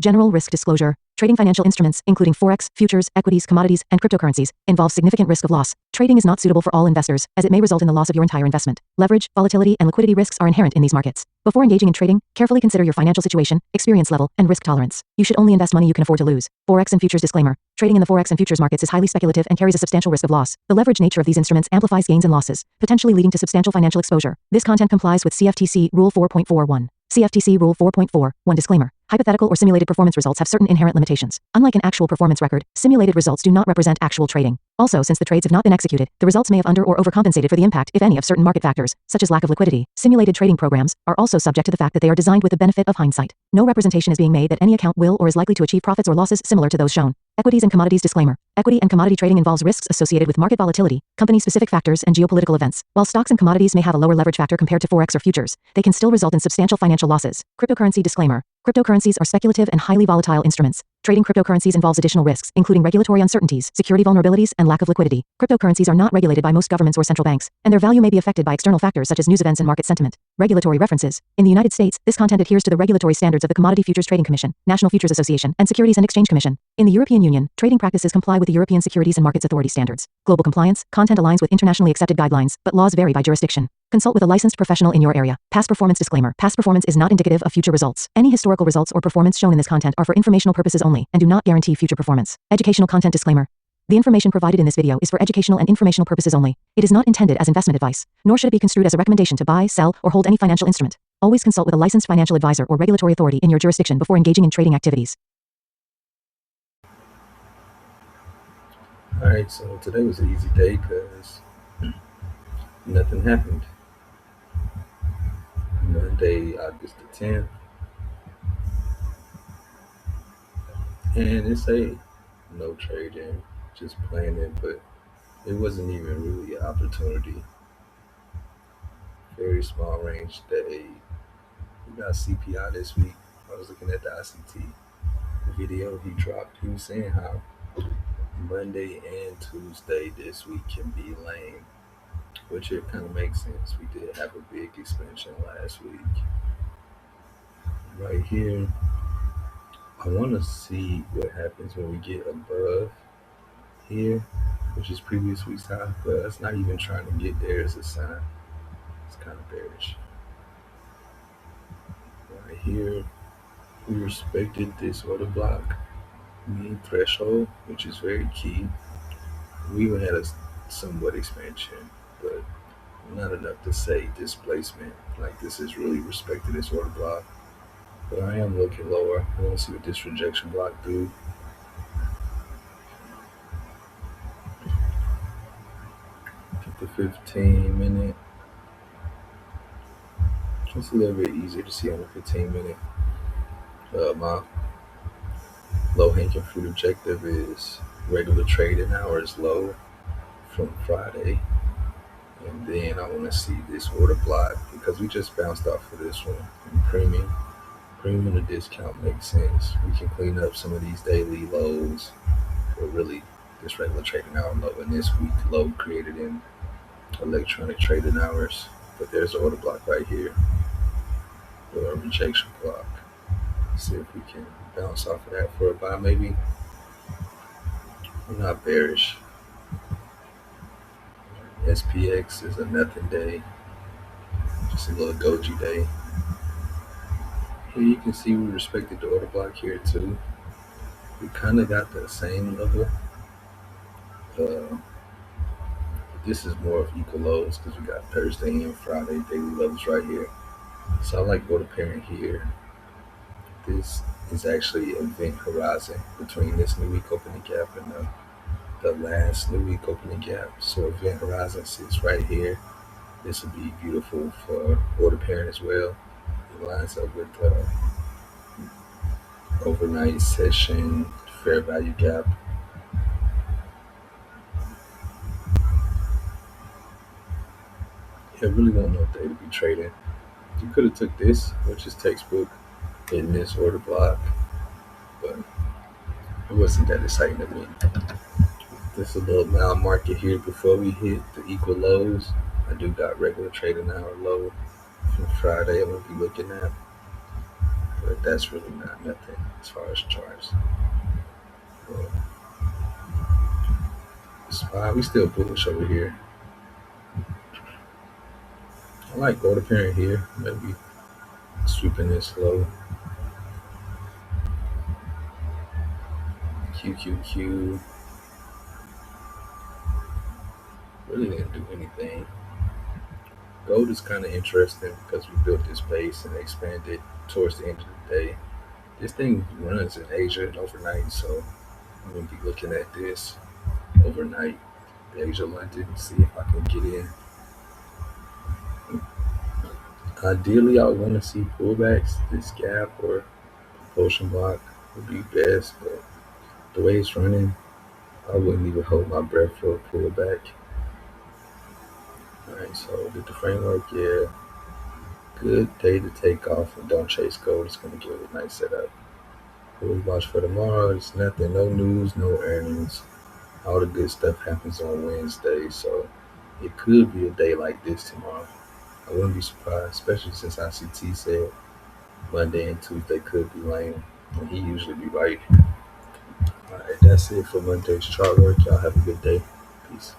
General risk disclosure. Trading financial instruments, including forex, futures, equities, commodities, and cryptocurrencies, involves significant risk of loss. Trading is not suitable for all investors, as it may result in the loss of your entire investment. Leverage, volatility, and liquidity risks are inherent in these markets. Before engaging in trading, carefully consider your financial situation, experience level, and risk tolerance. You should only invest money you can afford to lose. Forex and futures disclaimer. Trading in the forex and futures markets is highly speculative and carries a substantial risk of loss. The leverage nature of these instruments amplifies gains and losses, potentially leading to substantial financial exposure. This content complies with CFTC Rule 4.41. CFTC Rule 4.41 disclaimer. Hypothetical or simulated performance results have certain inherent limitations. Unlike an actual performance record, simulated results do not represent actual trading. Also, since the trades have not been executed, the results may have under or overcompensated for the impact, if any, of certain market factors, such as lack of liquidity. Simulated trading programs are also subject to the fact that they are designed with the benefit of hindsight. No representation is being made that any account will or is likely to achieve profits or losses similar to those shown. Equities and commodities disclaimer. Equity and commodity trading involves risks associated with market volatility, company-specific factors, and geopolitical events. While stocks and commodities may have a lower leverage factor compared to forex or futures, they can still result in substantial financial losses. Cryptocurrency disclaimer. Cryptocurrencies are speculative and highly volatile instruments. Trading cryptocurrencies involves additional risks, including regulatory uncertainties, security vulnerabilities, and lack of liquidity. Cryptocurrencies are not regulated by most governments or central banks, and their value may be affected by external factors such as news events and market sentiment. Regulatory references. In the United States, this content adheres to the regulatory standards of the Commodity Futures Trading Commission, National Futures Association, and Securities and Exchange Commission. In the European Union, trading practices comply with the European Securities and Markets Authority standards. Global compliance, content aligns with internationally accepted guidelines, but laws vary by jurisdiction. Consult with a licensed professional in your area. Past performance disclaimer. Past performance is not indicative of future results. Any historical results or performance shown in this content are for informational purposes only and do not guarantee future performance. Educational content disclaimer. The information provided in this video is for educational and informational purposes only. It is not intended as investment advice, nor should it be construed as a recommendation to buy, sell, or hold any financial instrument. Always consult with a licensed financial advisor or regulatory authority in your jurisdiction before engaging in trading activities. Alright, so today was an easy day because nothing happened. Monday, August the 10th, and it's a no trading, just planning, but it wasn't even really an opportunity. Very small range day. We got CPI this week. I was looking at the ICT video he dropped. He was saying how Monday and Tuesday this week can be lame, which it kind of makes sense. We did have a big expansion last week. Right here, I want to see what happens when we get above here, which is previous week's high, but it's not even trying to get there as a sign. It's kind of bearish. Right here, we respected this order block, mean threshold, which is very key. We even had a somewhat expansion, but not enough to say displacement. Like this is really respected this order block. But I am looking lower. I want to see what this rejection block do. Get the 15-minute. It's a little bit easier to see on the 15-minute. My low-hanging fruit objective is regular trading hours low from Friday. And then I want to see this order block because we just bounced off of this one. And premium to discount makes sense. We can clean up some of these daily lows for really this regular trading hour low, and this week low created in electronic trading hours. But there's an order block right here, or a rejection block. See if we can bounce off of that for a buy maybe. I'm not bearish. SPX is a nothing day, just a little doji day. Here you can see we respected the order block here too. We kind of got the same level. This is more of equal lows because we got Thursday and Friday daily levels right here. So I like order pairing here. This is actually event horizon between this new week opening gap and the last new week opening gap. So event horizon sits right here. This would be beautiful for order pairing as well. It lines up with overnight session fair value gap. I really don't know if they would be trading. You could have took this, which is textbook, in this order block, but it wasn't that exciting to me. There's a little mile market here before we hit the equal lows. I do got regular trading hour low from Friday I'm going to be looking at. but that's really not nothing as far as charts. Well, SPY, we still bullish over here. I like gold appearing here, maybe sweeping this low. QQQ really didn't do anything. Gold is kind of interesting because we built this base and expanded towards the end of the day. This thing runs in Asia overnight, so I'm gonna be looking at this overnight. Asia London, see if I can get in. Ideally, I want to see pullbacks. This gap or propulsion block would be best, but the way it's running, I wouldn't even hold my breath for a pullback. Alright, so with the framework, yeah, good day to take off and don't chase gold. It's going to give it a nice setup. What we watch for tomorrow, it's nothing, no news, no earnings. All the good stuff happens on Wednesday, so it could be a day like this tomorrow. I wouldn't be surprised, especially since ICT said Monday and Tuesday could be lame, and he usually be right. Alright, that's it for Monday's chart work. Y'all have a good day. Peace.